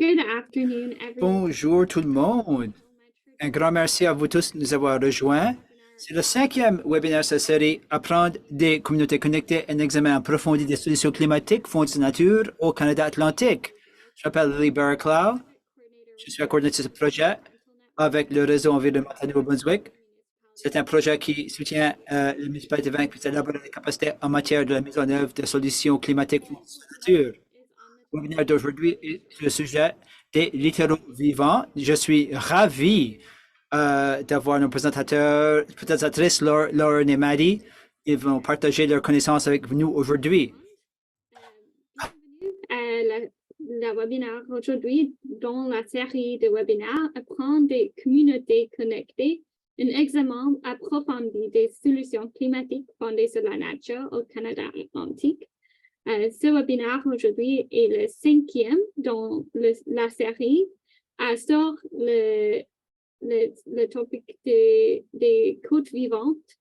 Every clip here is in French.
Good afternoon, everyone. Bonjour tout le monde. Un grand merci à vous tous de nous avoir rejoints. C'est le 5e webinaire de cette série Apprendre des communautés connectées, un examen approfondi des solutions climatiques, fonds de nature au Canada Atlantique. Je m'appelle Lee Barraclough. Je suis la coordinatrice de ce projet avec le réseau environnemental du Nouveau-Brunswick. C'est un projet qui soutient la municipalité de Vancouver pour élaborer les capacités en matière de la mise en œuvre des solutions climatiques fonds de nature. Le webinaire d'aujourd'hui est sur le sujet des littéraux vivants. Je suis ravi d'avoir nos présentatrices Lauren et Maddie. Ils vont partager leurs connaissances avec nous aujourd'hui. Bienvenue à la webinaire aujourd'hui dans la série de webinaires Apprendre des communautés connectées, un examen approfondi des solutions climatiques fondées sur la nature au Canada Atlantique. Ce webinaire aujourd'hui est le 5e dans la série sur le topic des côtes vivantes.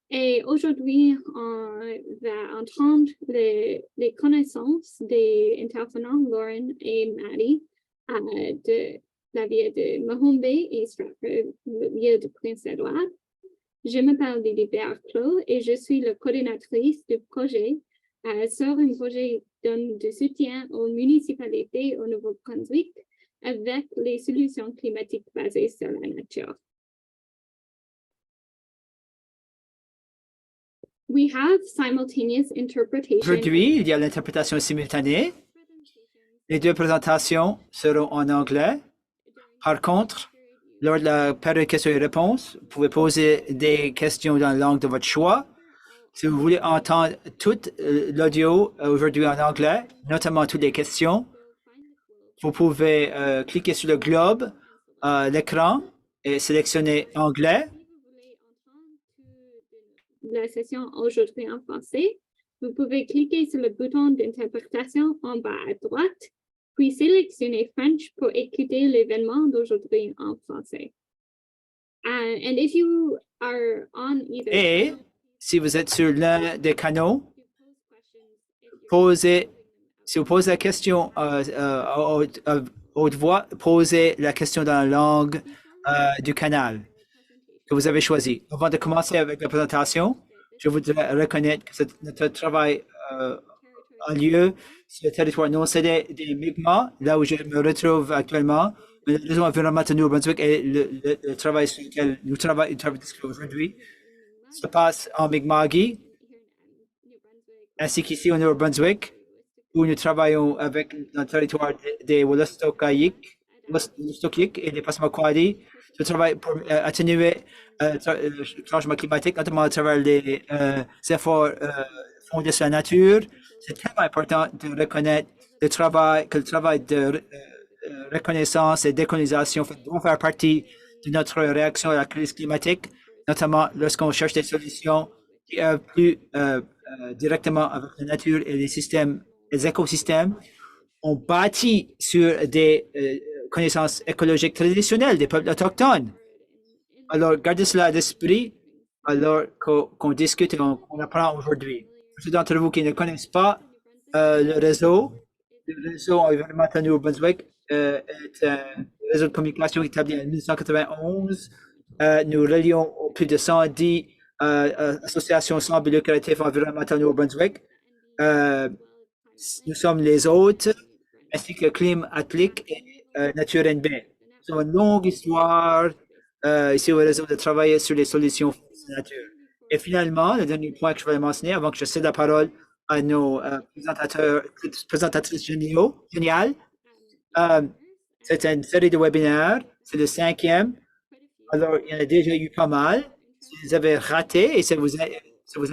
Et aujourd'hui, on va entendre les connaissances des intervenants Lauren et Maddie de la ville de Mahone Bay et Stratford, l'île de Prince-Édouard. Je m'appelle Lily Barraclough et je suis la coordinatrice du projet sur un projet de soutien aux municipalités au Nouveau-Brunswick avec les solutions climatiques basées sur la nature. We have simultaneous interpretation. Aujourd'hui, il y a l'interprétation simultanée. Les deux présentations seront en anglais. Par contre, lors de la période de questions et réponses, vous pouvez poser des questions dans la langue de votre choix. Si vous voulez entendre tout l'audio aujourd'hui en anglais, notamment toutes les questions, vous pouvez cliquer sur le globe, l'écran et sélectionner anglais. La session aujourd'hui en français, vous pouvez cliquer sur le bouton d'interprétation en bas à droite, puis sélectionner French pour écouter l'événement d'aujourd'hui en français. And if you are on either Et si vous êtes sur l'un des canaux, si vous posez la question à haute voix, posez la question dans la langue du canal que vous avez choisi. Avant de commencer avec la présentation, je voudrais reconnaître que notre travail a lieu sur le territoire non cédé des Mi'kmaq, là où je me retrouve actuellement. Le réseau environnemental du Nouveau-Brunswick et le travail sur lequel nous travaillons aujourd'hui se passe en Mi'kmaqi, ainsi qu'ici au Nouveau-Brunswick, où nous travaillons avec le territoire des Wolastoqiyik et des Passamaquoddy. Je travaille pour atténuer le changement climatique, notamment à travers les efforts fondés sur la nature. C'est tellement important de reconnaître que le travail de reconnaissance et décolonisation doit faire partie de notre réaction à la crise climatique, notamment lorsqu'on cherche des solutions qui œuvrent plus directement avec la nature et les écosystèmes. On bâtit sur des connaissances écologiques traditionnelles des peuples autochtones. Alors, gardez cela à l'esprit alors qu'on discute et qu'on apprend aujourd'hui. Pour ceux d'entre vous qui ne connaissent pas le réseau environnemental du Nouveau-Brunswick est un réseau de communication établi en 1991. Nous relions plus de 110 associations sans but lucratif environnemental du Nouveau-Brunswick. Nous sommes les hôtes, ainsi que Clim Atlantique et Nature NB. Nous avons une longue histoire ici au réseau de travailler sur les solutions de nature. Et finalement, le dernier point que je vais mentionner avant que je cède la parole à nos présentatrices géniales, c'est une série de webinaires, c'est le 5e. Alors, il y en a déjà eu pas mal. Si vous avez raté et ça vous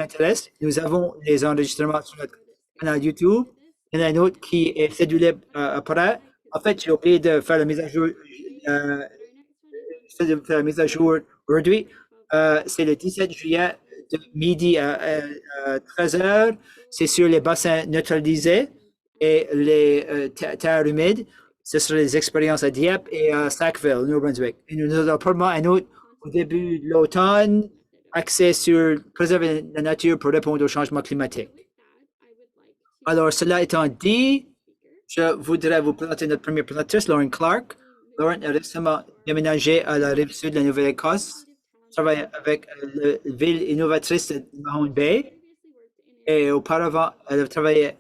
intéresse, nous avons les enregistrements sur notre canal YouTube. Il y en a un autre qui est cédulé après. En fait, j'ai oublié de faire la mise à jour. Aujourd'hui. C'est le 17 juillet de midi à 13h. C'est sur les bassins neutralisés et les terres humides. Ce sera les expériences à Dieppe et à Sackville, au New-Brunswick. Et nous avons probablement un autre au début de l'automne, axé sur préserver la nature pour répondre au changement climatique. Alors, cela étant dit, Je voudrais vous présenter notre première présentatrice, Lauren Clark. Lauren est récemment déménagée à la rive sud de la Nouvelle-Écosse, travaille avec la ville innovatrice de Mahone Bay et auparavant, elle a travaillé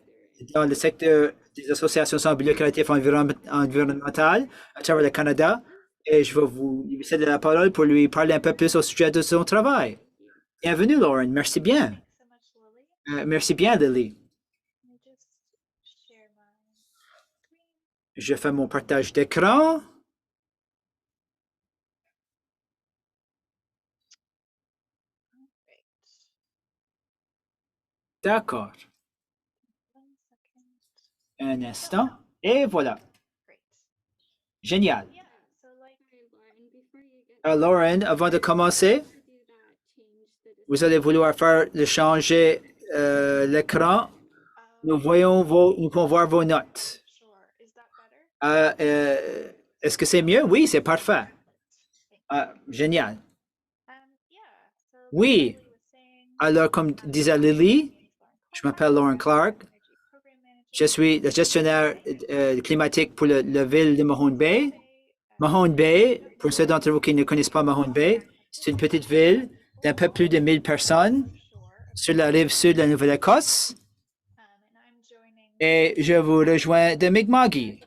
dans le secteur des associations sans but lucratif environnementales à travers le Canada et je vais vous lui céder la parole pour lui parler un peu plus au sujet de son travail. Bienvenue, Lauren. Merci bien. Merci bien, Lily. Je fais mon partage d'écran. D'accord. Un instant. Et voilà. Génial. Alors, Lauren, avant de commencer, vous allez vouloir faire de changer l'écran. Nous pouvons voir vos notes. Est-ce que c'est mieux? Oui, c'est parfait. Génial. Oui. Alors, comme disait Lily, je m'appelle Lauren Clark. Je suis le gestionnaire climatique pour la ville de Mahone Bay. Mahone Bay, pour ceux d'entre vous qui ne connaissent pas Mahone Bay, c'est une petite ville d'un peu plus de 1000 personnes sur la rive sud de la Nouvelle-Écosse. Et je vous rejoins de Mi'kma'ki,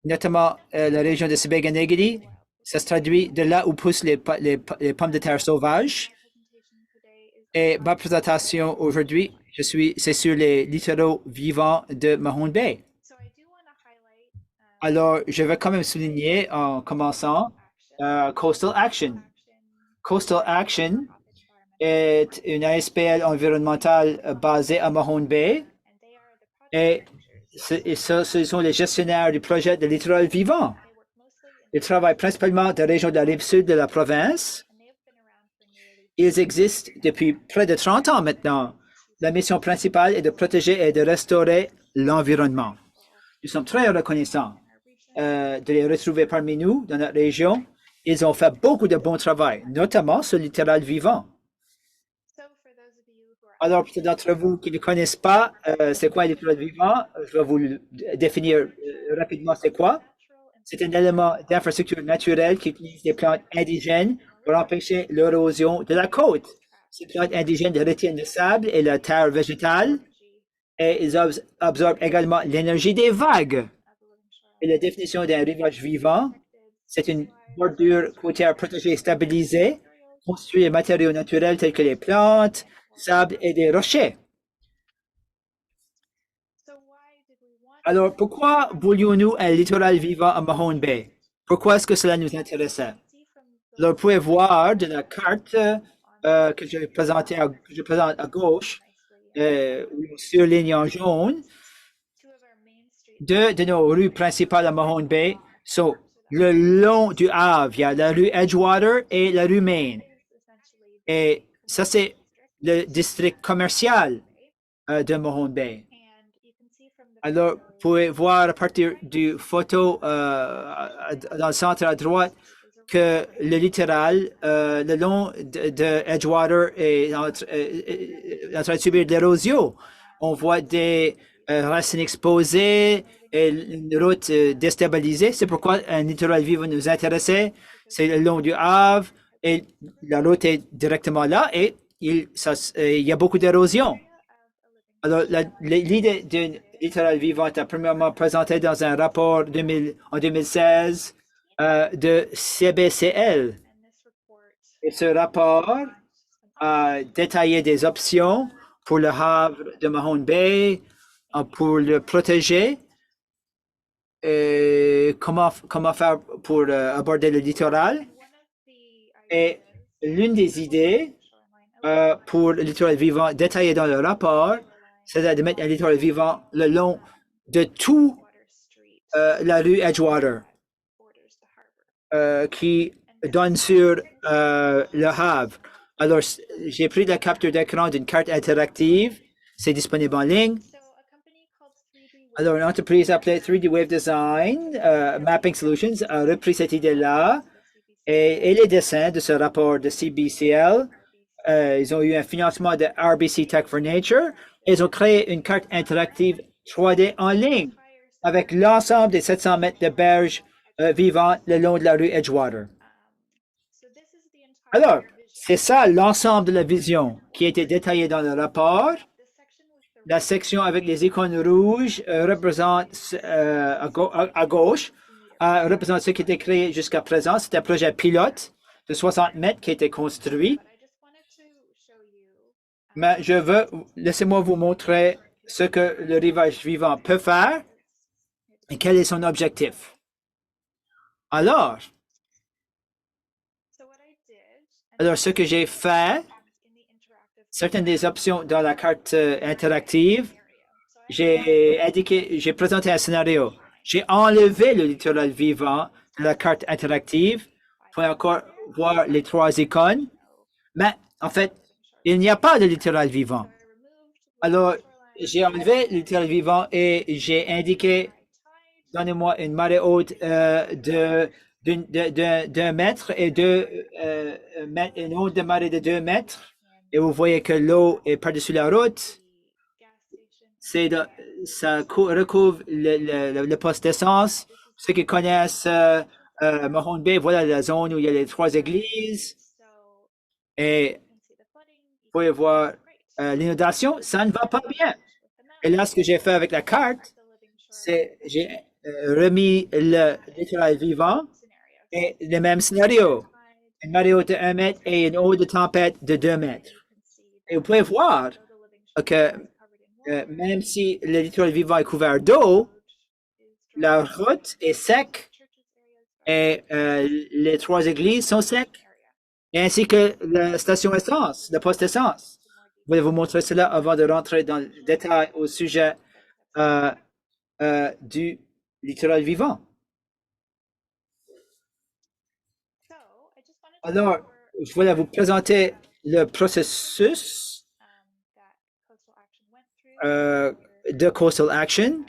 notamment la région de Sibéganagiri. Ça se traduit de là où poussent les pommes de terre sauvages. Et ma présentation aujourd'hui, c'est sur les littoraux vivants de Mahone Bay. Alors, je vais quand même souligner en commençant Coastal Action. Coastal Action est une ASPL environnementale basée à Mahone Bay et ce sont les gestionnaires du projet de littoral vivant. Ils travaillent principalement dans la région de la rive sud de la province. Ils existent depuis près de 30 ans maintenant. La mission principale est de protéger et de restaurer l'environnement. Nous sommes très reconnaissants de les retrouver parmi nous dans notre région. Ils ont fait beaucoup de bon travail, notamment sur le littoral vivant. Alors, pour ceux d'entre vous qui ne connaissent pas c'est quoi le littoral vivant, je vais vous définir rapidement c'est quoi. C'est un élément d'infrastructure naturelle qui utilise des plantes indigènes pour empêcher l'érosion de la côte. Ces plantes indigènes retiennent le sable et la terre végétale et ils absorbent également l'énergie des vagues. Et la définition d'un rivage vivant, c'est une bordure côtière protégée et stabilisée, constituée de matériaux naturels tels que les plantes, sable et des rochers. Alors, pourquoi voulions-nous un littoral vivant à Mahone Bay? Pourquoi est-ce que cela nous intéressait? Alors, vous pouvez voir de la carte que je présente à gauche, surlignée en jaune, deux de nos rues principales à Mahone Bay sont le long du Havre. Il y a la rue Edgewater et la rue Main. Et ça, c'est le district commercial de Mahone Bay. Alors, vous pouvez voir à partir du photo dans le centre à droite que le littoral, le long de Edgewater est en train de subir de l'érosion. On voit des racines exposées et une route déstabilisée. C'est pourquoi un littoral vivant nous intéressait. C'est le long du Havre et la route est directement là et il y a beaucoup d'érosion. Alors, l'idée d'un littoral vivant est premièrement présentée dans un rapport en 2016 de CBCL. Et ce rapport a détaillé des options pour le Havre de Mahone Bay, pour le protéger, et comment faire pour aborder le littoral. Et l'une des idées pour le littoral vivant détaillé dans le rapport, c'est de mettre un littoral vivant le long de tout la rue Edgewater qui donne sur le Havre. Alors, j'ai pris la capture d'écran d'une carte interactive. C'est disponible en ligne. Alors, une entreprise appelée 3D Wave Design Mapping Solutions a repris cette idée-là et les dessins de ce rapport de CBCL. Ils ont eu un financement de RBC Tech for Nature. Ils ont créé une carte interactive 3D en ligne avec l'ensemble des 700 mètres de berges vivantes le long de la rue Edgewater. Alors, c'est ça l'ensemble de la vision qui a été détaillée dans le rapport. La section avec les icônes rouges représente à gauche, représente ce qui a été créé jusqu'à présent. C'est un projet pilote de 60 mètres qui a été construit. Mais laissez-moi vous montrer ce que le rivage vivant peut faire et quel est son objectif. Alors, ce que j'ai fait, certaines des options dans la carte interactive, j'ai présenté un scénario. J'ai enlevé le littoral vivant de la carte interactive. Vous pouvez encore voir les 3 icônes. Mais en fait, il n'y a pas de littoral vivant. Alors, j'ai enlevé le littoral vivant et j'ai indiqué, donnez-moi une marée haute d'un mètre et une eau de marée de 2 mètres. Et vous voyez que l'eau est par-dessus la route. Ça recouvre le poste d'essence. Ceux qui connaissent Mahone Bay, voilà la zone où il y a les 3 églises. Et vous pouvez voir l'inondation, ça ne va pas bien. Et là, ce que j'ai fait avec la carte, c'est j'ai remis le littoral vivant et le même scénario. Une marée haute de 1 mètre et une eau de tempête de 2 mètres. Et vous pouvez voir que même si le littoral vivant est couvert d'eau, la route est sec et les 3 églises sont secs, ainsi que la station essence, le poste essence. Je vais vous montrer cela avant de rentrer dans le détail au sujet du littoral vivant. Alors, je voulais vous présenter le processus de Coastal Action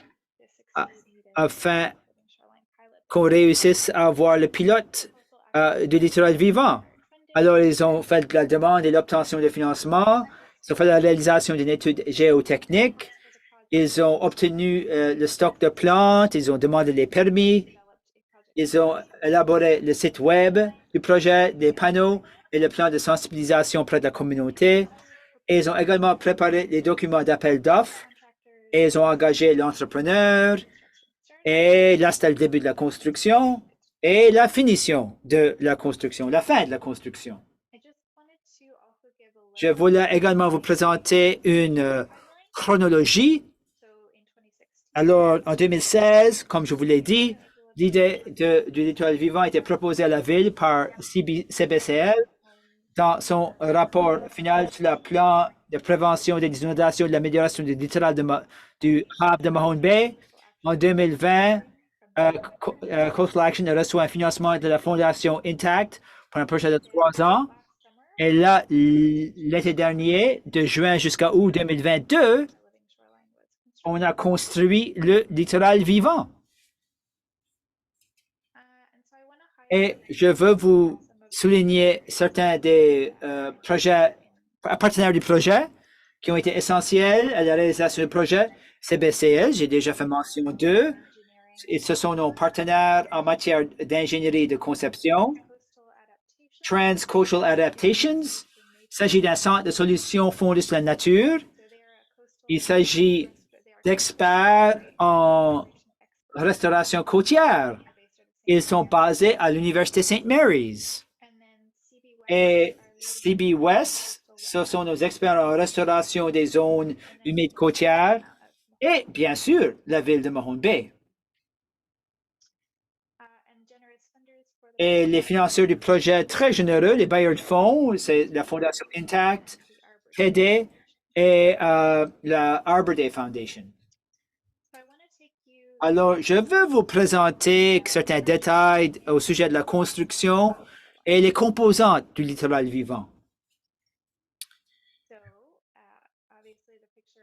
afin qu'on réussisse à avoir le pilote du littoral vivant. Alors, ils ont fait la demande et l'obtention de financement. Ils ont fait la réalisation d'une étude géotechnique. Ils ont obtenu le stock de plantes. Ils ont demandé les permis. Ils ont élaboré le site web du projet, des panneaux et le plan de sensibilisation auprès de la communauté. Et ils ont également préparé les documents d'appel d'offres. Et ils ont engagé l'entrepreneur. Et là, c'était le début de la construction et la finition de la construction, la fin de la construction. Je voulais également vous présenter une chronologie. Alors, en 2016, comme je vous l'ai dit, l'idée du littoral vivant a été proposée à la ville par CBCL dans son rapport final sur le plan de prévention des inondations et de l'amélioration du littoral du Havre de Mahone Bay. En 2020, Coastal Action a reçu un financement de la Fondation Intact pour un projet de 3 ans. Et là, l'été dernier, de juin jusqu'à août 2022, on a construit le littoral vivant. Et je veux vous souligner certains des partenaires du projet qui ont été essentiels à la réalisation du projet. CBCL, j'ai déjà fait mention d'eux. Et ce sont nos partenaires en matière d'ingénierie de conception. Trans-Coastal Adaptations. Il s'agit d'un centre de solutions fondées sur la nature. Il s'agit d'experts en restauration côtière. Ils sont basés à l'Université St. Mary's. Et CB West, ce sont nos experts en restauration des zones humides côtières. Et bien sûr, la ville de Mahone Bay. Et les financeurs du projet très généreux, les bailleurs de fonds, c'est la Fondation Intact, TD et la Arbor Day Foundation. Alors, je veux vous présenter certains détails au sujet de la construction et les composantes du littoral vivant.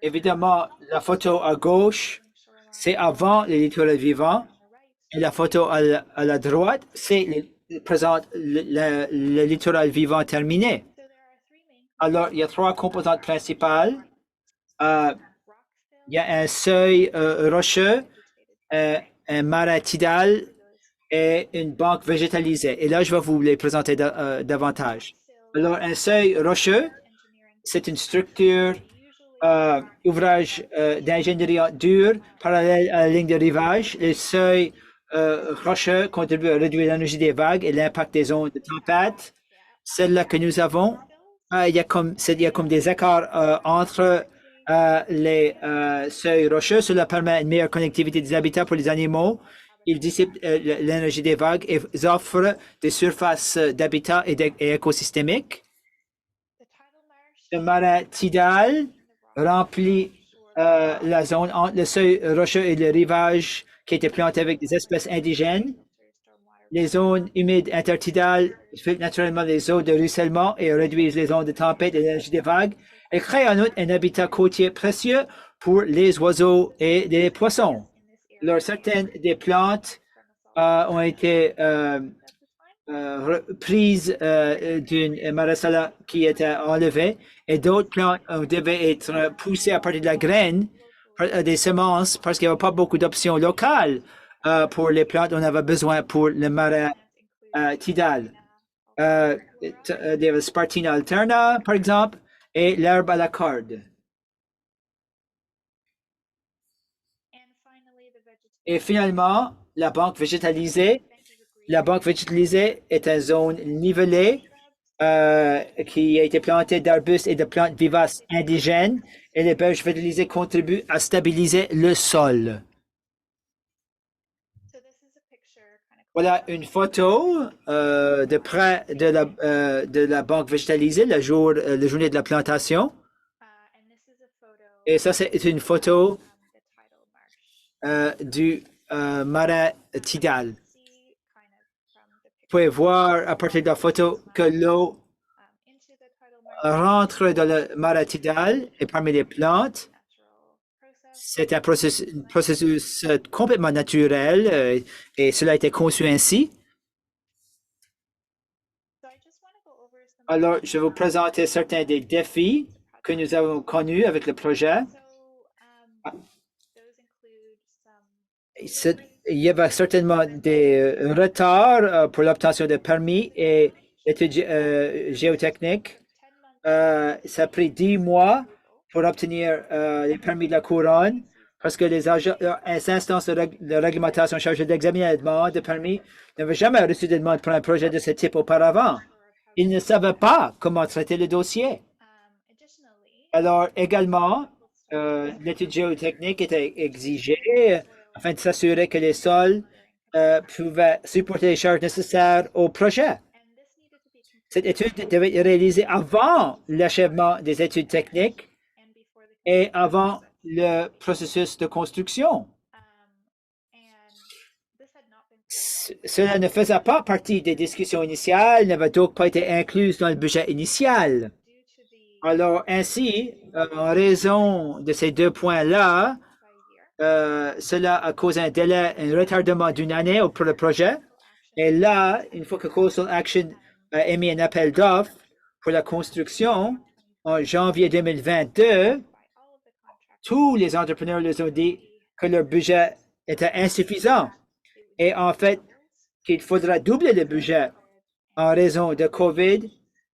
Évidemment, la photo à gauche, c'est avant le littoral vivant. Et la photo à la droite, présente le littoral vivant terminé. Alors, il y a 3 composantes principales. il y a un seuil rocheux, un marais tidal et une banque végétalisée. Et là, je vais vous les présenter davantage. Alors, un seuil rocheux, c'est une structure, ouvrage d'ingénierie dure parallèle à la ligne de rivage. Les seuils rocheux contribuent à réduire l'énergie des vagues et l'impact des ondes de tempête. Celle-là que nous avons, il y a comme des écarts entre les seuils rocheux. Cela permet une meilleure connectivité des habitats pour les animaux. Ils dissipent l'énergie des vagues et offrent des surfaces d'habitat et écosystémiques. Le marais tidal remplit la zone entre le seuil rocheux et le rivage qui a été planté avec des espèces indigènes. Les zones humides intertidales filtrent naturellement les eaux de ruissellement et réduisent les ondes de tempête et l'énergie des vagues. Elles créent en outre un habitat côtier précieux pour les oiseaux et les poissons. Alors, certaines des plantes ont été prises d'une marasala qui était enlevée et d'autres plantes devaient être poussées à partir de la graine, des semences, parce qu'il n'y avait pas beaucoup d'options locales pour les plantes on avait besoin pour le marais tidal. Des Spartina alterna, par exemple, et l'herbe à la corde. Et finalement, la banque végétalisée. La banque végétalisée est une zone nivelée qui a été plantée d'arbustes et de plantes vivaces indigènes et les berges végétalisées contribuent à stabiliser le sol. Voilà une photo de près de la banque végétalisée la journée de la plantation. Et ça, c'est une photo du marais tidal. Vous pouvez voir à partir de la photo que l'eau rentre dans le marais tidal et parmi les plantes. C'est un processus complètement naturel et cela a été conçu ainsi. Alors, je vais vous présenter certains des défis que nous avons connus avec le projet. Il y avait certainement des retards pour l'obtention de permis et études géotechniques. Ça a pris 10 mois pour obtenir les permis de la couronne parce que les instances de réglementation chargées d'examiner les demandes de permis n'avaient jamais reçu de demande pour un projet de ce type auparavant. Ils ne savaient pas comment traiter le dossier. Alors, également, l'étude géotechnique était exigée afin de s'assurer que les sols pouvaient supporter les charges nécessaires au projet. Cette étude devait être réalisée avant l'achèvement des études techniques et avant le processus de construction. Cela ne faisait pas partie des discussions initiales, n'avait donc pas été inclus dans le budget initial. Alors, ainsi, en raison de ces deux points-là, cela a causé un délai, un retardement d'une année pour le projet. Et là, une fois que Coastal Action a émis un appel d'offres pour la construction en janvier 2022, tous les entrepreneurs nous ont dit que leur budget était insuffisant et en fait qu'il faudra doubler le budget en raison de COVID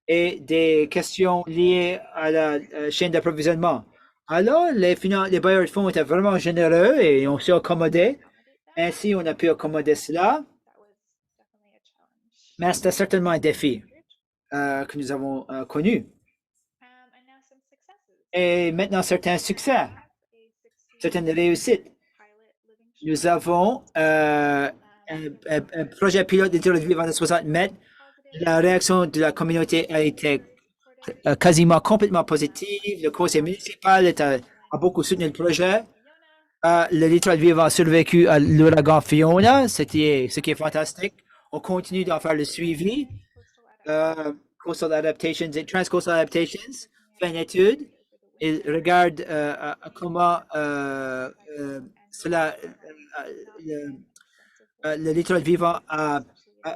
et des questions liées à la chaîne d'approvisionnement. Alors, les bailleurs de fonds étaient vraiment généreux et ont su accommoder. Ainsi, on a pu accommoder cela. Mais c'était certainement un défi que nous avons connu. Et maintenant, certains succès, certaines réussites. Nous avons un projet pilote d'études vivant de 60 mètres. La réaction de la communauté a été quasiment complètement positive. Le conseil municipal a beaucoup soutenu le projet. Le littoral vivant a survécu à l'ouragan Fiona, ce qui est fantastique. On continue d'en faire le suivi. Coastal Adaptations et Transcoastal Adaptations fait une étude et regarde comment cela, le littoral vivant a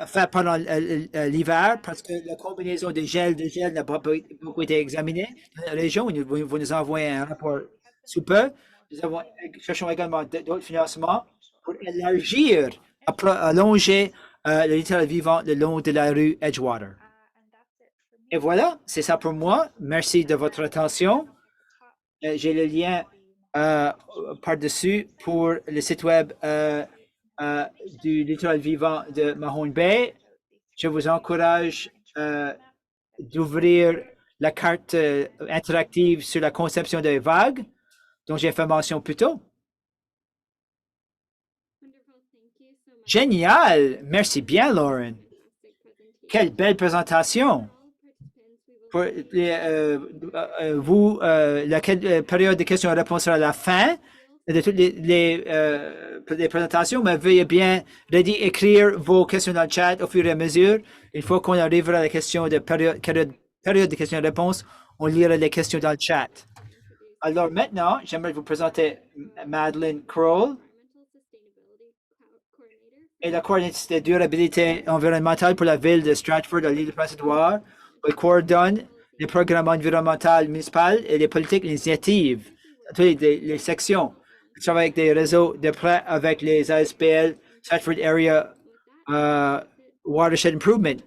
fait pendant l'hiver parce que la combinaison de gel n'a pas beaucoup été examinée dans la région. Vous nous envoyez un rapport sous peu. Nous cherchons également d'autres financements pour élargir, allonger le littoral vivant le long de la rue Edgewater. Et voilà, c'est ça pour moi. Merci de votre attention. J'ai le lien par-dessus pour le site web du littoral vivant de Mahone Bay. Je vous encourage d'ouvrir la carte interactive sur la conception des vagues dont j'ai fait mention plus tôt. Génial! Merci bien, Lauren. Quelle belle présentation. Pour vous, la période de questions-réponses sera à la fin de toutes les présentations, mais veuillez bien écrire vos questions dans le chat au fur et à mesure. Une fois qu'on arrivera à la question de période de questions-réponses, on lira les questions dans le chat. Alors maintenant, j'aimerais vous présenter Madeleine Kroll, et la coordinatrice de durabilité environnementale pour la ville de Stratford à l'île de Prince-Édouard. Elle coordonne les programmes environnementaux municipaux et les politiques initiatives, toutes les sections. Elle travaille avec des réseaux de près avec les ASPL, Stratford Area Watershed Improvement.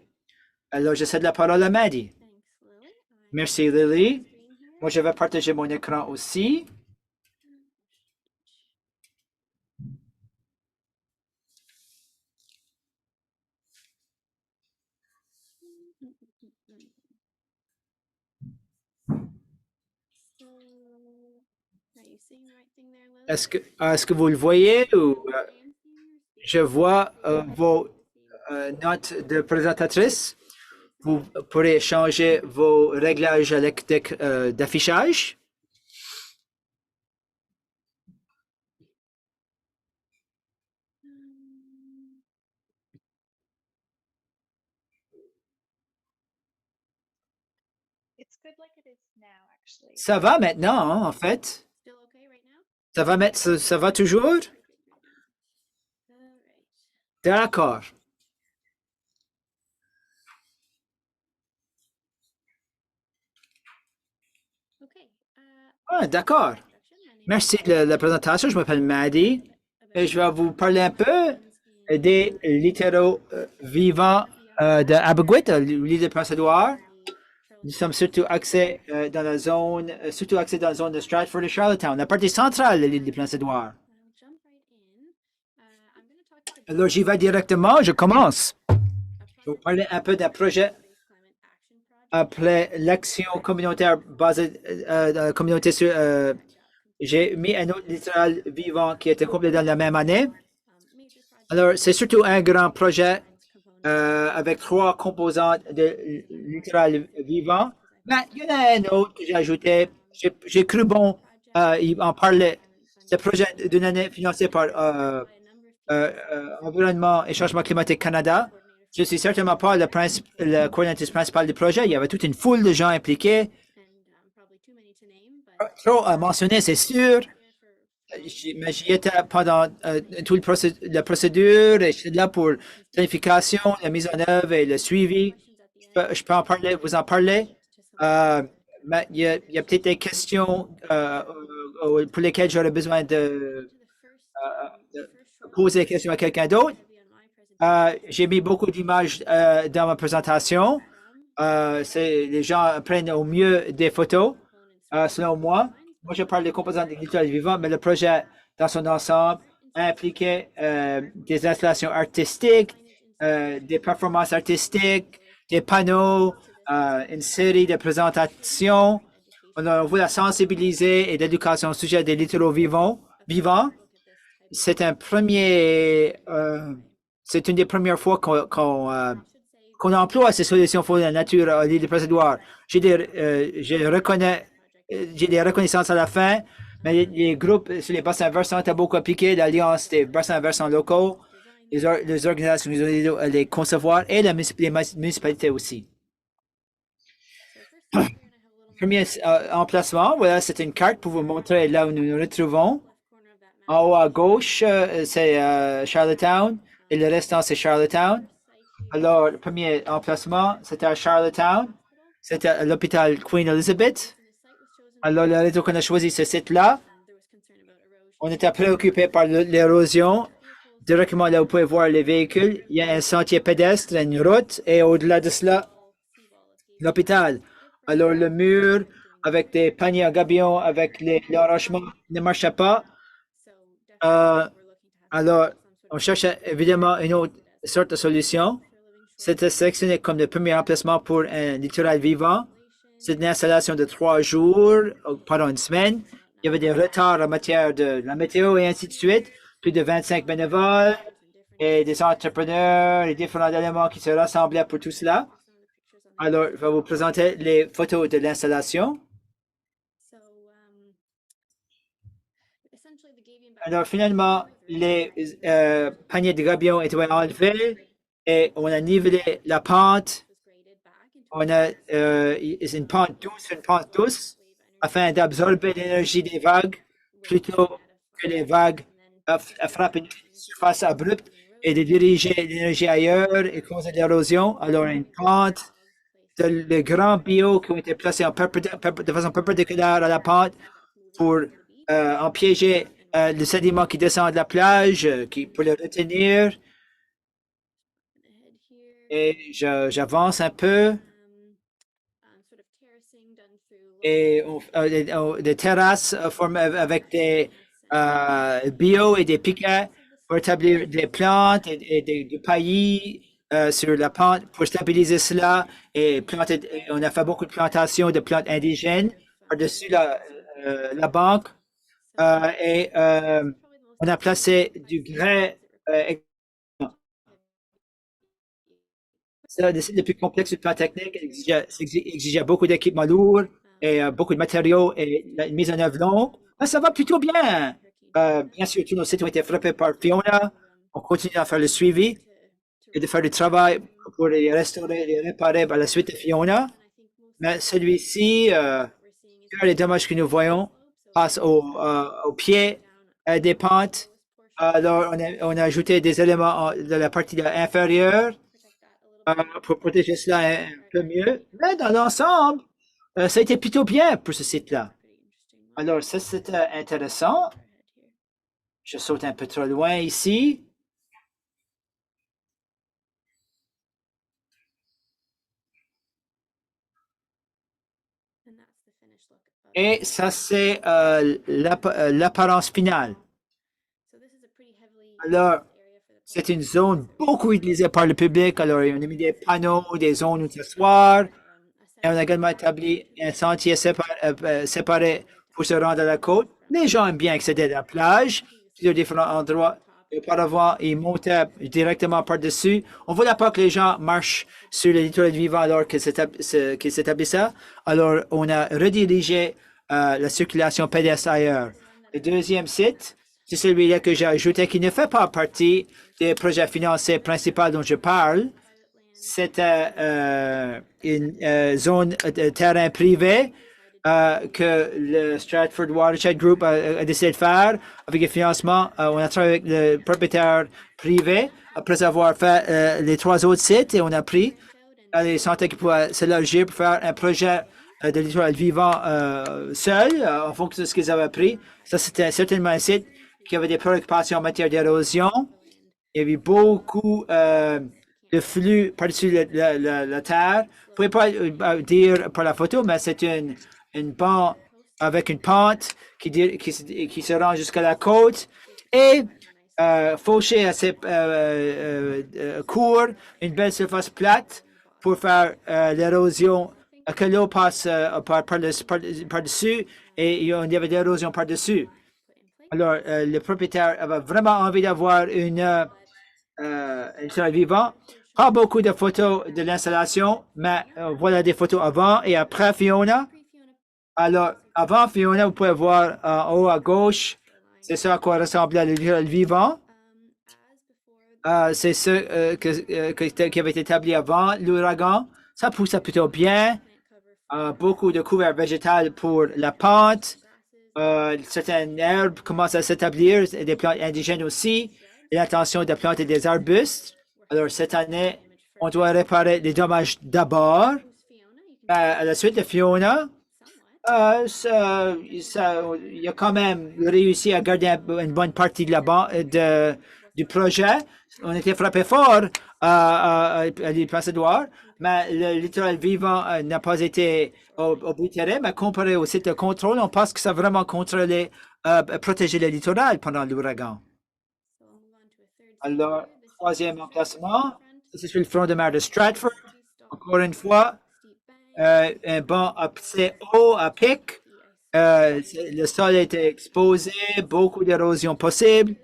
Alors, je cède la parole à Maddie. Merci, Lily. Moi, je vais partager mon écran aussi. Est-ce que vous le voyez ou je vois vos notes de présentatrice? Vous pourrez changer vos réglages d'affichage. Ça va maintenant, hein, en fait. Ça va toujours? D'accord. Ah, d'accord. Merci de la présentation. Je m'appelle Maddie et je vais vous parler un peu des littéraux vivants de Abergwit, l'île de Prince-Édouard. Nous sommes surtout axés dans la zone, de Stratford et Charlottetown, la partie centrale de l'île de Prince-Édouard. Alors, j'y vais directement. Je commence. Je vais vous parler un peu d'un projet appelé l'action communautaire basée communauté sur. J'ai mis un autre littoral vivant qui était complet dans la même année. Alors, c'est surtout un grand projet avec 3 composantes de littoral vivant. Mais il y en a un autre que j'ai ajouté. J'ai cru bon en parler. Ce projet d'une année financé par Environnement et Changement climatique Canada. Je ne suis certainement pas le coordinatrice principal du projet. Il y avait toute une foule de gens impliqués. Trop à mentionner, c'est sûr. Mais j'y étais pendant toute la procédure et j'étais là pour la planification, la mise en œuvre et le suivi. Je peux vous en parler. Mais il y a peut-être des questions pour lesquelles j'aurais besoin de poser des questions à quelqu'un d'autre. J'ai mis beaucoup d'images dans ma présentation. Les gens prennent au mieux des photos, selon moi. Moi, je parle des composantes des littorales vivants, mais le projet dans son ensemble impliquait des installations artistiques, des performances artistiques, des panneaux, une série de présentations. On voulait sensibiliser et d'éducation au sujet des littoraux vivants. C'est c'est une des premières fois qu'on emploie ces solutions pour la nature à l'île de Prince-Édouard. J'ai des reconnaissances à la fin, mais les groupes sur les bassins versants étaient beaucoup appliqués, l'Alliance des bassins versants locaux, les organisations qui ont aidé à les concevoir et les municipalités aussi. Premier emplacement, voilà, c'est une carte pour vous montrer là où nous nous retrouvons. En haut à gauche, c'est Charlottetown et le restant, c'est Charlottetown. Alors, le premier emplacement, c'était à Charlottetown. C'était à l'hôpital Queen Elizabeth. Alors, le réseau qu'on a choisi ce site-là, On était préoccupé par l'érosion. Directement là, vous pouvez voir les véhicules. Il y a un sentier pédestre, une route, et au-delà de cela, l'hôpital. Alors, le mur avec des paniers à gabion, avec l'arrachement ne marchait pas. Alors, on cherchait évidemment une autre sorte de solution. C'était sélectionné comme le premier emplacement pour un littoral vivant. C'est une installation de 3 jours, pendant une semaine. Il y avait des retards en matière de la météo et ainsi de suite. Plus de 25 bénévoles et des entrepreneurs et différents éléments qui se rassemblaient pour tout cela. Alors, je vais vous présenter les photos de l'installation. Alors, finalement, les paniers de gabion étaient enlevés et on a nivelé la pente. On a une pente douce afin d'absorber l'énergie des vagues plutôt que les vagues frappent une surface abrupte et de diriger l'énergie ailleurs et causer de l'érosion. Alors, une pente de grands bio qui ont été placés de façon perpendiculaire à la pente pour empiéger le sédiment qui descend de la plage, pour le retenir. Et j'avance un peu. Et des terrasses formées avec des bio et des piquets pour établir des plantes et du paillis sur la pente pour stabiliser cela et planter. On a fait beaucoup de plantations de plantes indigènes par-dessus la banque et on a placé du grès. C'est le plus complexe du plan technique, exigeait beaucoup d'équipements lourds et beaucoup de matériaux et une mise en œuvre longue. Mais ça va plutôt bien. Bien sûr, tous nos sites ont été frappés par Fiona. On continue à faire le suivi et de faire du travail pour les restaurer, les réparer à la suite de Fiona. Mais celui-ci, les dommages que nous voyons passent au pied des pentes. Alors, on a ajouté des éléments de la partie inférieure pour protéger cela un peu mieux. Mais dans l'ensemble, ça a été plutôt bien pour ce site-là. Alors, ça, c'était intéressant. Je saute un peu trop loin ici. Et ça, c'est l'apparence finale. Alors, c'est une zone beaucoup utilisée par le public. Alors, on a mis des panneaux, des zones où s'asseoir. Et on a également établi un sentier séparé pour se rendre à la côte. Les gens aiment bien accéder à la plage, sur différents endroits. Et auparavant, ils montaient directement par-dessus. On ne voulait pas que les gens marchent sur le littoral vivant alors qu'ils s'établissaient. Alors, on a redirigé la circulation pédestre ailleurs. Le deuxième site, c'est celui-là que j'ai ajouté qui ne fait pas partie des projets financiers principaux dont je parle. C'était une zone de terrain privé que le Stratford Watershed Group a décidé de faire avec le financement. On a travaillé avec le propriétaire privé après avoir fait les 3 autres sites et on a pris les santé qui pouvaient s'élargir pour faire un projet de littoral vivant seul en fonction de ce qu'ils avaient pris. Ça, c'était certainement un site qui avait des préoccupations en matière d'érosion. Il y avait beaucoup de flux par-dessus la terre. Vous ne pouvez pas dire par la photo, mais c'est une bande avec une pente qui se rend jusqu'à la côte et fauché assez court, une belle surface plate pour faire l'érosion, que l'eau passe par-dessus et il y avait de l'érosion par-dessus. Alors, le propriétaire avait vraiment envie d'avoir une littoral vivant. Pas beaucoup de photos de l'installation, mais voilà des photos avant et après Fiona. Alors, avant Fiona, vous pouvez voir en haut à gauche, c'est ça à quoi ressemblait le littoral vivant. C'est ce qui avait été établi avant l'ouragan. Ça poussait plutôt bien. Beaucoup de couvert végétal pour la pente. Certaines herbes commencent à s'établir, des plantes indigènes aussi. L'intention de planter des arbustes. Alors, cette année, on doit réparer les dommages d'abord. À la suite de Fiona, il a quand même réussi à garder une bonne partie du projet. On était frappé fort à l'île Place-Édouard, mais le littoral vivant n'a pas été oblitéré, mais comparé au site de contrôle, on pense que ça a vraiment contrôlé, protégé le littoral pendant l'ouragan. Alors, troisième emplacement, c'est sur le front de mer de Stratford. Encore une fois, un banc assez haut à pic. Le sol était exposé, beaucoup d'érosion possible.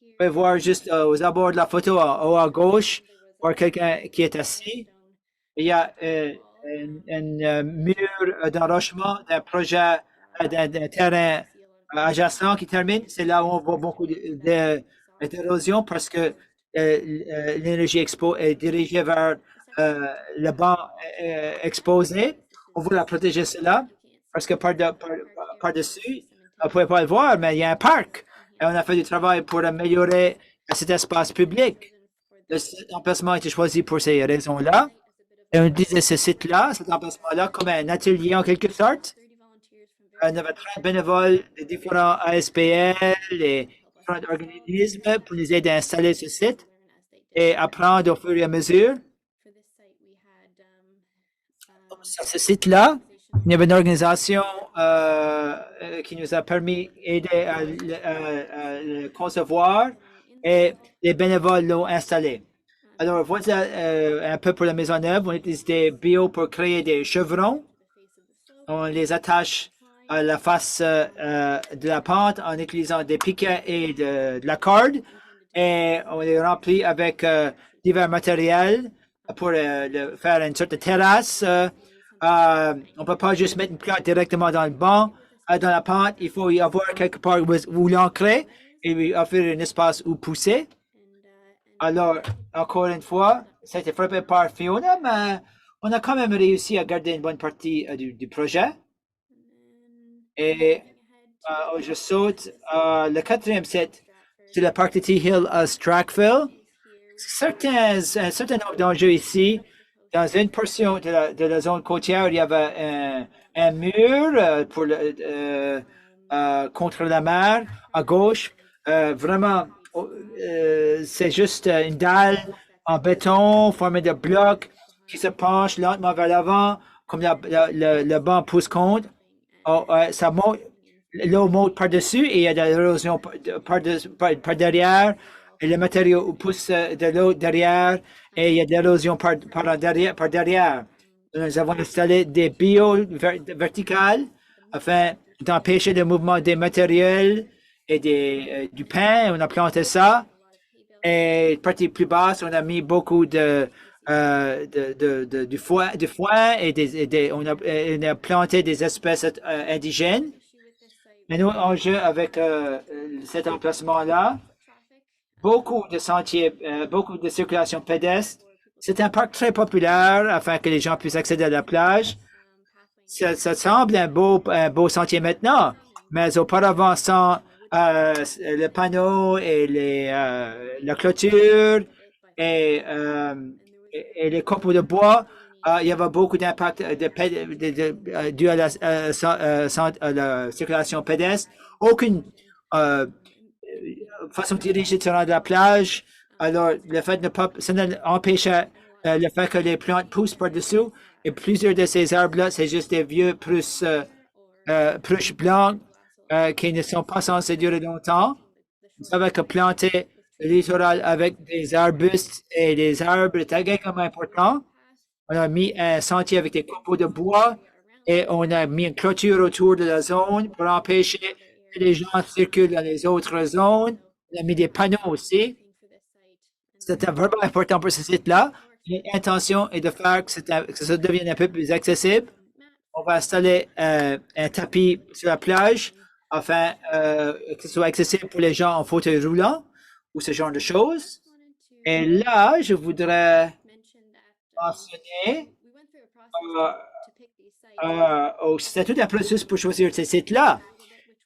Vous pouvez voir juste aux abords de la photo, en haut à gauche, voir quelqu'un qui est assis. Il y a un mur d'enrochement d'un projet, d'un terrain adjacent qui termine. C'est là où on voit beaucoup d'érosion parce que l'énergie est dirigée vers le banc exposé. On voulait protéger cela parce que par-dessus, on ne pouvait pas le voir, mais il y a un parc. Et on a fait du travail pour améliorer cet espace public. L'emplacement a été choisi pour ces raisons-là. Et on utilisait ce site-là, cet emplacement-là, comme un atelier en quelque sorte. On avait 30 bénévoles des différents ASPL et différents organismes pour nous aider à installer ce site et apprendre au fur et à mesure. Sur ce site-là, il y avait une organisation qui nous a permis d'aider à le concevoir et les bénévoles l'ont installé. Alors, voilà un peu pour la mise en œuvre. On utilise des bio pour créer des chevrons. On les attache à la face de la pente en utilisant des piquets et de la corde. Et on les remplit avec divers matériels pour faire une sorte de terrasse. On ne peut pas juste mettre une plante directement dans le banc, dans la pente. Il faut y avoir quelque part où l'ancrer et lui offrir un espace où pousser. Alors, encore une fois, ça a été frappé par Fiona, mais on a quand même réussi à garder une bonne partie du projet. Et je saute le quatrième site sur le parc de Tea Hill à Strackville. Un certain nombre d'enjeux ici. Dans une portion de la zone côtière, il y avait un mur contre la mer à gauche. Vraiment, c'est juste une dalle en béton formée de blocs qui se penche lentement vers l'avant, comme le banc pousse contre. Ça monte, l'eau monte par-dessus et il y a de l'érosion par derrière. Et le matériau pousse de l'eau derrière et il y a de l'érosion par derrière. Nous avons installé des bio verticales afin d'empêcher le mouvement des matériels et du pain. On a planté ça. Et partie plus basse, on a mis beaucoup du foin et on a planté des espèces indigènes. Mais nous, en jeu avec cet emplacement-là, beaucoup de sentiers, beaucoup de circulation pédestre. C'est un parc très populaire afin que les gens puissent accéder à la plage. Ça semble un beau sentier maintenant, mais auparavant, sans le panneau et la clôture et les copeaux de bois, il y avait beaucoup d'impact dû à la circulation pédestre. Aucune façon dirigée de se rendre à la plage. Alors, le fait de ne pas, ça empêchait le fait que les plantes poussent par-dessous. Et plusieurs de ces arbres-là, c'est juste des vieux prusses blancs qui ne sont pas censés durer longtemps. Vous savez que planter le littoral avec des arbustes et des arbres est également important. On a mis un sentier avec des copeaux de bois et on a mis une clôture autour de la zone pour empêcher que les gens circulent dans les autres zones. On a mis des panneaux aussi. C'était vraiment important pour ce site-là. L'intention est de faire que ça devienne un peu plus accessible. On va installer un tapis sur la plage afin que ce soit accessible pour les gens en fauteuil roulant ou ce genre de choses. Et là, je voudrais mentionner c'était tout un processus pour choisir ces sites-là.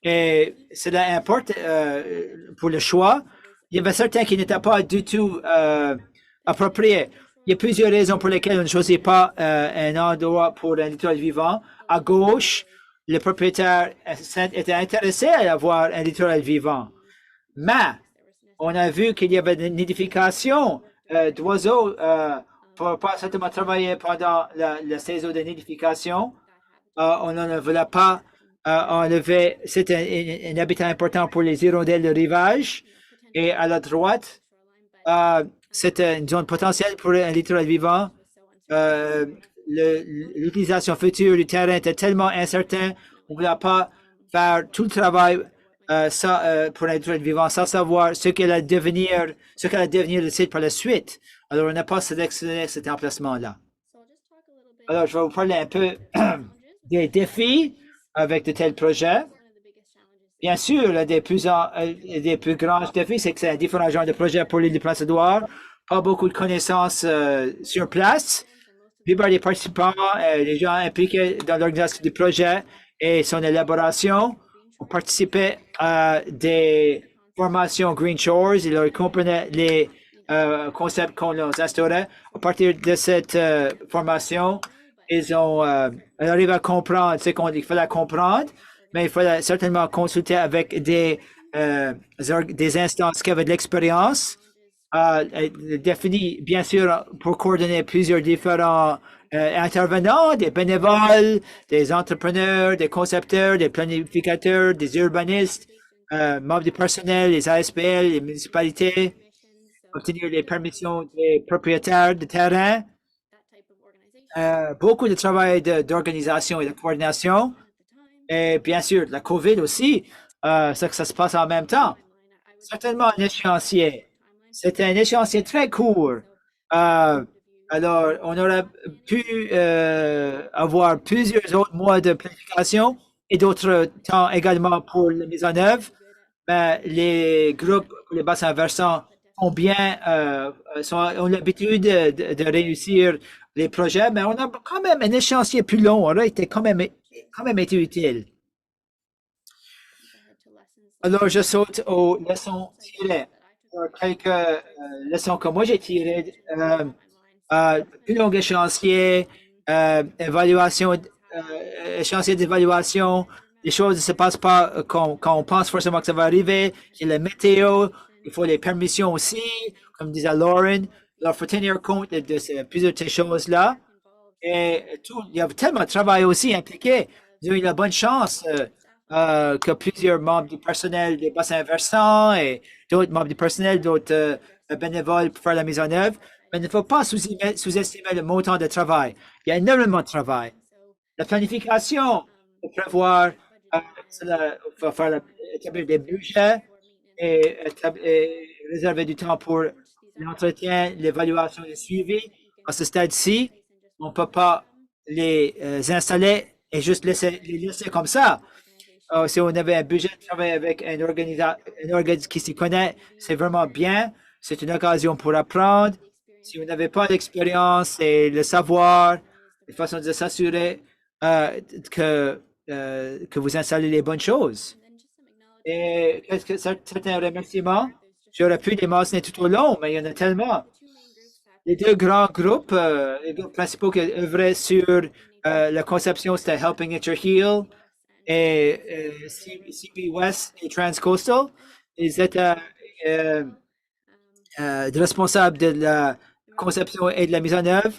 Et cela importe pour le choix. Il y avait certains qui n'étaient pas du tout appropriés. Il y a plusieurs raisons pour lesquelles on ne choisit pas un endroit pour un littoral vivant. À gauche, le propriétaire était intéressé à avoir un littoral vivant. Mais on a vu qu'il y avait une nidification d'oiseaux pour pas certainement travailler pendant la saison de nidification. On ne voulait pas enlever. C'est un habitat important pour les hirondelles de rivage. Et à la droite, c'est une zone potentielle pour un littoral vivant. L'utilisation future du terrain était tellement incertaine, on ne voulait pas faire tout le travail pour un littoral vivant sans savoir ce qu'allait devenir le site par la suite. Alors, on n'a pas sélectionné cet emplacement-là. Alors, je vais vous parler un peu des défis avec de tels projets. Bien sûr, l'un des plus grands défis, c'est que c'est un différent genre de projet pour l'île de Prince-Édouard. Pas beaucoup de connaissances sur place. La plupart des participants, les gens impliqués dans l'organisation du projet et son élaboration ont participé à des formations Green Shores. Ils comprenaient les concepts qu'on leur instaurait. À partir de cette formation, ils arrivé à comprendre ce qu'il fallait comprendre, mais il fallait certainement consulter avec des instances qui avaient de l'expérience, définies bien sûr pour coordonner plusieurs différents intervenants, des bénévoles, des entrepreneurs, des concepteurs, des planificateurs, des urbanistes, membres du personnel, les ASPL, les municipalités, obtenir les permissions des propriétaires de terrain. Beaucoup de travail d'organisation et de coordination. Et bien sûr, la COVID aussi, ça que ça se passe en même temps. Certainement un échéancier. C'était un échéancier très court. Alors, on aurait pu avoir plusieurs autres mois de planification et d'autres temps également pour la mise en œuvre. Mais les groupes, les bassins versants ont l'habitude de réussir les projets, mais on a quand même un échéancier plus long. On aurait été quand même été utile. Alors, je saute aux leçons tirées. Quelques leçons que moi j'ai tirées. Plus long échéancier, échéancier d'évaluation. Les choses ne se passent pas quand on pense forcément que ça va arriver. Il y a la météo, il faut les permissions aussi, comme disait Lauren. Alors, il faut tenir compte de plusieurs de ces choses-là. Et il y a tellement de travail aussi impliqué. J'ai eu la bonne chance que plusieurs membres du personnel des bassins versants et d'autres membres du personnel, d'autres bénévoles pour faire la mise en œuvre. Mais il ne faut pas sous-estimer le montant de travail. Il y a énormément de travail. La planification, il faut prévoir, établir des budgets et réserver du temps pour l'entretien, l'évaluation et le suivi. À ce stade-ci, on ne peut pas les installer et juste les laisser comme ça. Si on avait un budget de travail avec un organisme qui s'y connaît, c'est vraiment bien. C'est une occasion pour apprendre. Si vous n'avez pas d'expérience et le savoir, une façon de s'assurer que vous installez les bonnes choses. Et qu'est-ce que certains remerciements? J'aurais pu les mentionner tout au long, mais il y en a tellement. Les deux grands groupes, les groupes principaux qui œuvraient sur la conception, c'était Helping Nature Heal et CB West et Transcoastal. Ils étaient responsables de la conception et de la mise en œuvre.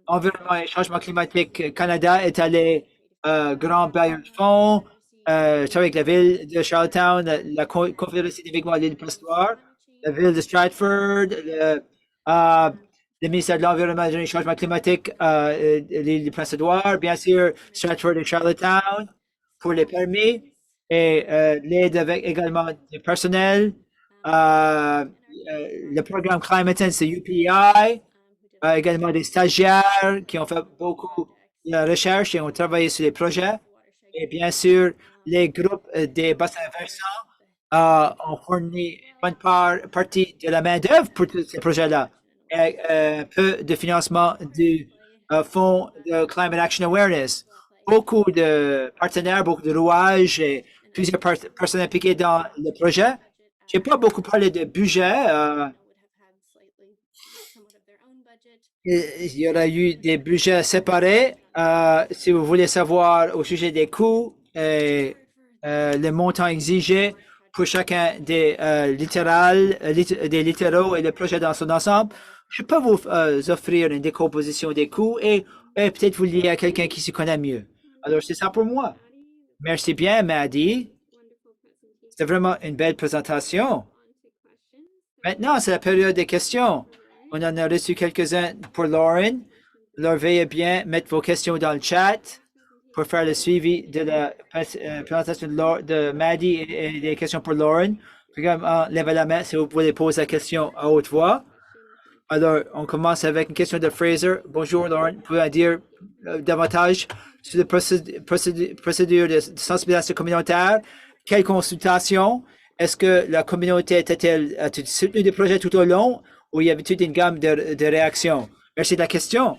Environnement et changement climatique Canada est allé grand bailleur de fonds, avec la ville de Charlottetown, la Confédération des Migrants de l'île de Prince-Édouard, la ville de Stratford, le ministère de l'Environnement et du Changement climatique, l'île de Prince-Édouard, bien sûr, Stratford et Charlottetown pour les permis et l'aide avec également du personnel. Le programme Climate Sense, c'est UPI, également des stagiaires qui ont fait beaucoup de recherche et ont travaillé sur les projets. Et bien sûr, les groupes des bassins versants ont fourni une bonne partie de la main-d'œuvre pour tous ces projets-là. Et un peu de financement du fonds de Climate Action Awareness. Beaucoup de partenaires, beaucoup de rouages et plusieurs personnes impliquées dans le projet. Je n'ai pas beaucoup parlé de budget. Il y aura eu des budgets séparés. Si vous voulez savoir au sujet des coûts, le montant exigé pour chacun des des littéraux et le projet dans son ensemble. Je peux vous offrir une décomposition des coûts et peut-être vous lier à quelqu'un qui s'y connaît mieux. Alors, c'est ça pour moi. Merci bien, Maddie. C'était vraiment une belle présentation. Maintenant, c'est la période des questions. On en a reçu quelques-uns pour Lauren. Alors, veuillez bien mettre vos questions dans le chat pour faire le suivi de la présentation de Maddie et des questions pour Lauren. Levez la main si vous voulez poser la question à haute voix. Alors, on commence avec une question de Fraser. Bonjour, Lauren. Pouvez-vous dire davantage sur la procédure de sensibilisation communautaire? Quelle consultation? Est-ce que la communauté a soutenu des projets tout au long ou il y avait toute une gamme de réactions? Merci de la question.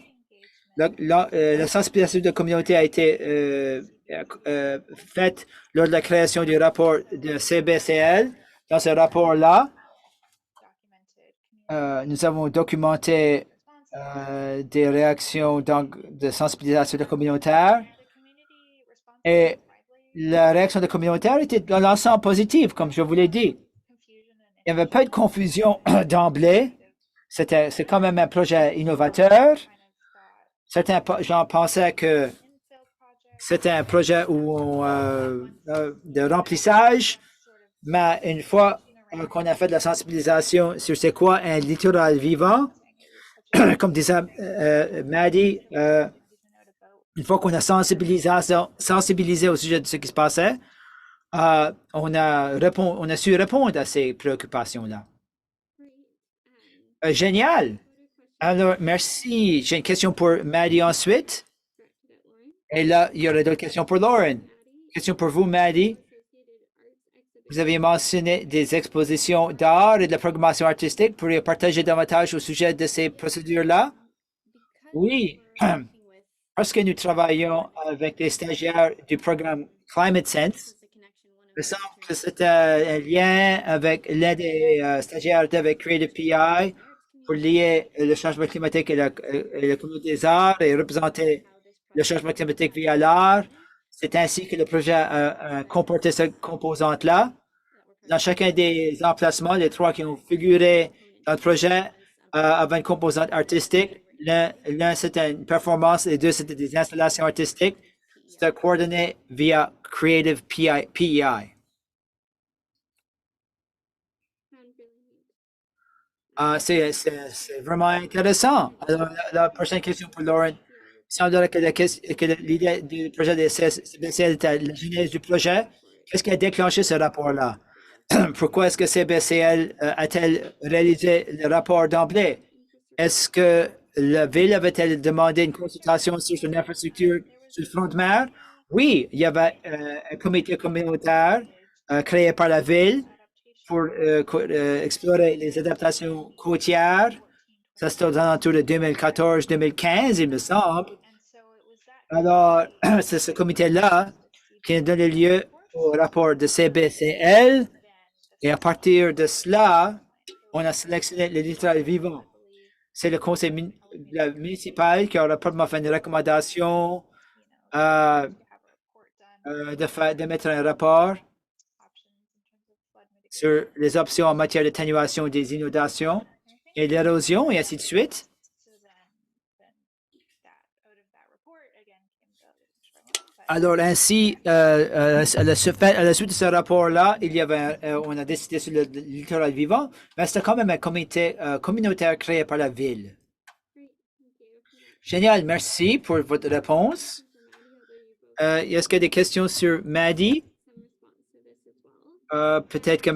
La sensibilisation de la communauté a été faite lors de la création du rapport de CBCL. Dans ce rapport-là, nous avons documenté des réactions de sensibilisation de communautaire et la réaction de communautaire était dans l'ensemble positive, comme je vous l'ai dit. Il n'y avait pas de confusion d'emblée. C'est quand même un projet innovateur. Certains gens pensaient que c'était un projet de remplissage, mais une fois qu'on a fait de la sensibilisation sur c'est quoi un littoral vivant, comme disait Maddie, une fois qu'on a sensibilisé au sujet de ce qui se passait, on a su répondre à ces préoccupations-là. Génial. Alors, merci. J'ai une question pour Maddie ensuite. Et là, il y aurait d'autres questions pour Lauren. Question pour vous, Maddie. Vous avez mentionné des expositions d'art et de la programmation artistique. Pourriez-vous partager davantage au sujet de ces procédures-là? Oui, parce que nous travaillons avec des stagiaires du programme Climate Sense. Il me semble que c'est un lien avec l'un des stagiaires avec Creative PI pour lier le changement climatique et la communauté des arts et représenter le changement climatique via l'art. C'est ainsi que le projet a comporté cette composante-là. Dans chacun des emplacements, les trois qui ont figuré dans le projet avaient une composante artistique. L'un, c'était une performance, les deux, c'était des installations artistiques. C'était coordonné via Creative PEI. C'est vraiment intéressant. Alors, la prochaine question pour Lauren. Il semblerait que l'idée du projet de CBCL était la genèse du projet. Qu'est-ce qui a déclenché ce rapport-là? Pourquoi est-ce que CBCL a-t-elle réalisé le rapport d'emblée? Est-ce que la ville avait-elle demandé une consultation sur son infrastructure sur le front de mer? Oui, il y avait un comité communautaire créé par la ville pour explorer les adaptations côtières. Ça, c'était aux alentours de 2014-2015, il me semble. Alors, c'est ce comité-là qui a donné lieu au rapport de CBCL. Et à partir de cela, on a sélectionné le littoral vivant. C'est le conseil municipal qui aura probablement fait une recommandation d'émettre un rapport sur les options en matière d'atténuation des inondations et l'érosion et ainsi de suite. Alors ainsi, à la suite de ce rapport-là, on a décidé sur le littoral vivant, mais c'était quand même un comité communautaire créé par la ville. Génial, merci pour votre réponse. Est-ce qu'il y a des questions sur Maddie? Peut-être que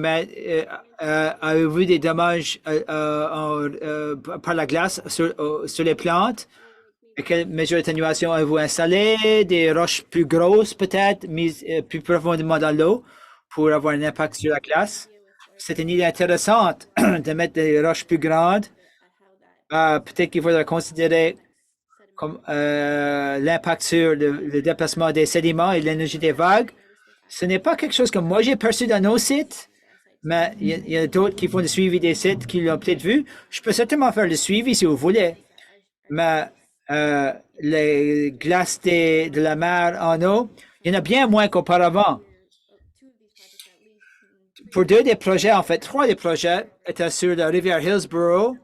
avez-vous vu des dommages par la glace sur les plantes? Et quelles mesures d'atténuation avez-vous installées? Des roches plus grosses peut-être, mises plus profondément dans l'eau pour avoir un impact sur la glace? C'est une idée intéressante de mettre des roches plus grandes. Peut-être qu'il faudra considérer comme l'impact sur le déplacement des sédiments et l'énergie des vagues. Ce n'est pas quelque chose que moi j'ai perçu dans nos sites, mais il y a d'autres qui font le suivi des sites qui l'ont peut-être vu. Je peux certainement faire le suivi si vous voulez, mais les glaces de la mer en eau, Il y en a bien moins qu'auparavant. Pour deux des projets, en fait, trois des projets étaient sur la rivière Hillsborough.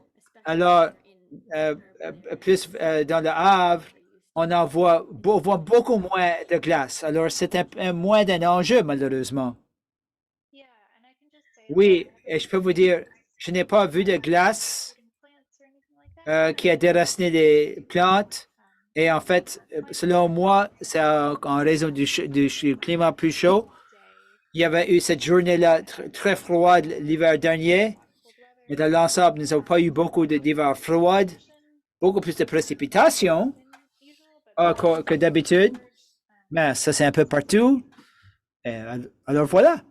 Alors, plus dans le Havre, on voit beaucoup moins de glace. Alors, c'est moins d'un enjeu, malheureusement. Oui, et je peux vous dire, je n'ai pas vu de glace qui a déraciné les plantes. Et en fait, selon moi, c'est en raison du climat plus chaud. Il y avait eu cette journée-là très froide l'hiver dernier. Et dans l'ensemble, nous n'avons pas eu beaucoup d'hiver froid, beaucoup plus de précipitations que d'habitude. Mais ça, c'est un peu partout. Et alors voilà.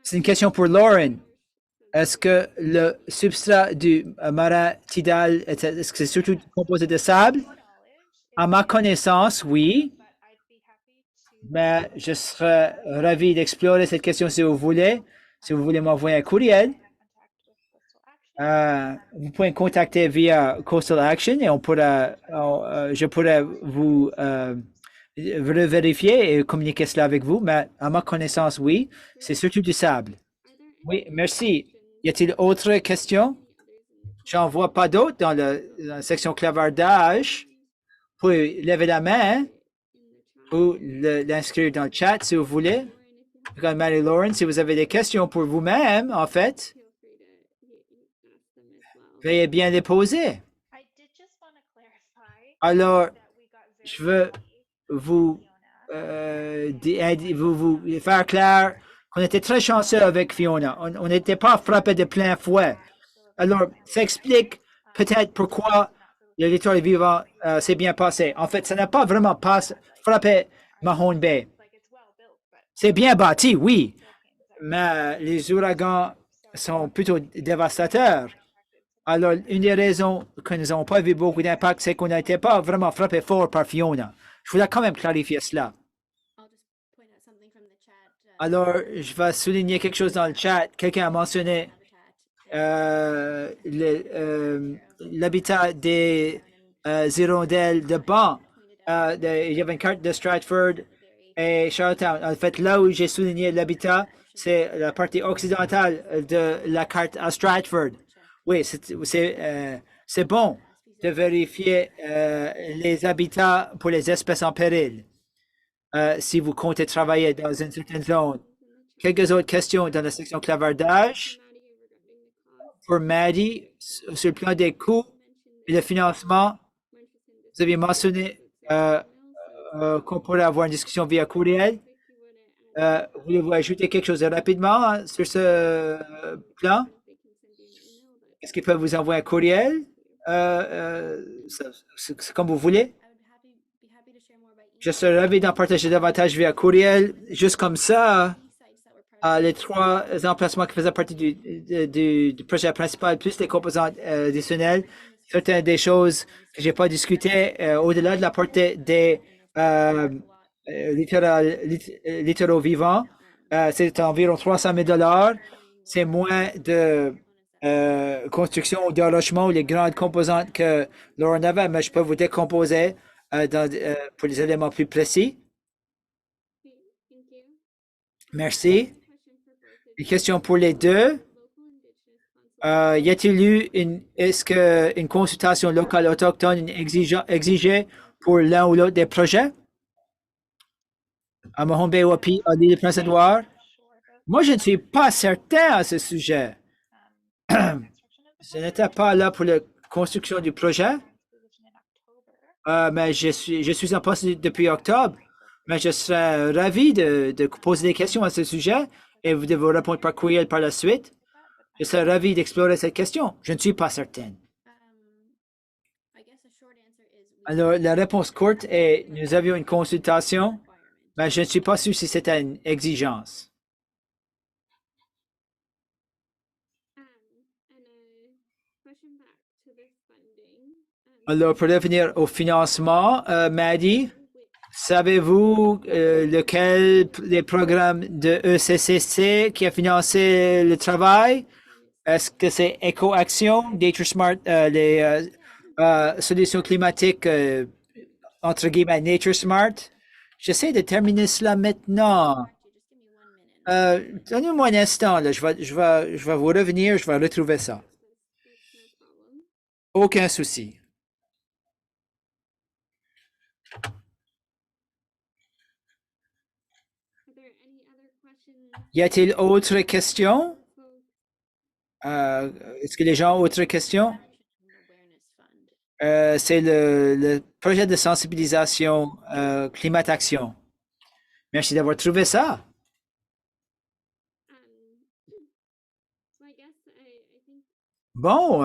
C'est une question pour Lauren. Est-ce que le substrat du marin tidal, est-ce que c'est surtout composé de sable? À ma connaissance, oui. Mais je serais ravi d'explorer cette question si vous voulez. Si vous voulez m'envoyer un courriel, vous pouvez me contacter via Coastal Action et je pourrais vous vérifier et communiquer cela avec vous. Mais à ma connaissance, oui, c'est surtout du sable. Oui, merci. Y a-t-il autre question? J'en vois pas d'autres dans la section clavardage. Vous pouvez lever la main ou l'inscrire dans le chat si vous voulez. Marie-Lauren, si vous avez des questions pour vous-même, en fait, veuillez bien les poser. Alors, je veux vous faire clair qu'on était très chanceux avec Fiona. On n'était pas frappé de plein fouet. Alors, ça explique peut-être pourquoi le littoral vivant s'est bien passé. En fait, ça n'a pas vraiment frappé Mahone Bay. C'est bien bâti, oui, mais les ouragans sont plutôt dévastateurs. Alors, une des raisons que nous n'avons pas vu beaucoup d'impact, c'est qu'on n'était pas vraiment frappé fort par Fiona. Je voulais quand même clarifier cela. Alors, je vais souligner quelque chose dans le chat. Quelqu'un a mentionné l'habitat des hirondelles de banc. Il y avait une carte de Stratford et Charlottetown. En fait, là où j'ai souligné l'habitat, c'est la partie occidentale de la carte à Stratford. Oui, c'est bon de vérifier les habitats pour les espèces en péril. Si vous comptez travailler dans une certaine zone. Quelques autres questions dans la section clavardage. Pour Maddie, sur le plan des coûts et le financement, vous avez mentionné qu'on pourrait avoir une discussion via courriel. Voulez-vous ajouter quelque chose rapidement sur ce plan? Est-ce qu'ils peuvent vous envoyer un courriel? C'est comme vous voulez. Je serais ravi d'en partager davantage via courriel. Juste comme ça, les trois emplacements qui faisaient partie du projet principal, plus les composantes additionnelles, certaines des choses que je n'ai pas discutées au-delà de la portée des littoraux vivants. C'est environ 300 000 $. C'est moins de construction ou d'enrochement ou les grandes composantes que Lauren avait, mais je peux vous décomposer pour les éléments plus précis. Merci. Une question pour les deux. Y a-t-il eu est-ce qu'une consultation locale autochtone exigée pour l'un ou l'autre des projets? À Mahone Bay ou à l'île Prince-Édouard? Moi, je ne suis pas certain à ce sujet. Je n'étais pas là pour la construction du projet, mais je suis en poste depuis octobre. Mais je serais ravi de poser des questions à ce sujet et de vous répondre par courriel par la suite. Je serais ravi d'explorer cette question. Je ne suis pas certaine. Alors, la réponse courte est nous avions une consultation, mais je ne suis pas sûr si c'était une exigence. Alors, pour revenir au financement, Maddie, savez-vous lequel des programmes de ECCC qui a financé le travail? Est-ce que c'est EcoAction, Nature Smart, les solution climatique, entre guillemets, Nature Smart. J'essaie de terminer cela maintenant. Donnez-moi un instant, là. Je vais vous revenir, je vais retrouver ça. That's no problem. Aucun souci. Are there any other questions, Y a-t-il autre question? folks? Est-ce que les gens ont autre question? C'est le projet de sensibilisation Climat Action. Merci d'avoir trouvé ça. So I guess I think Bon,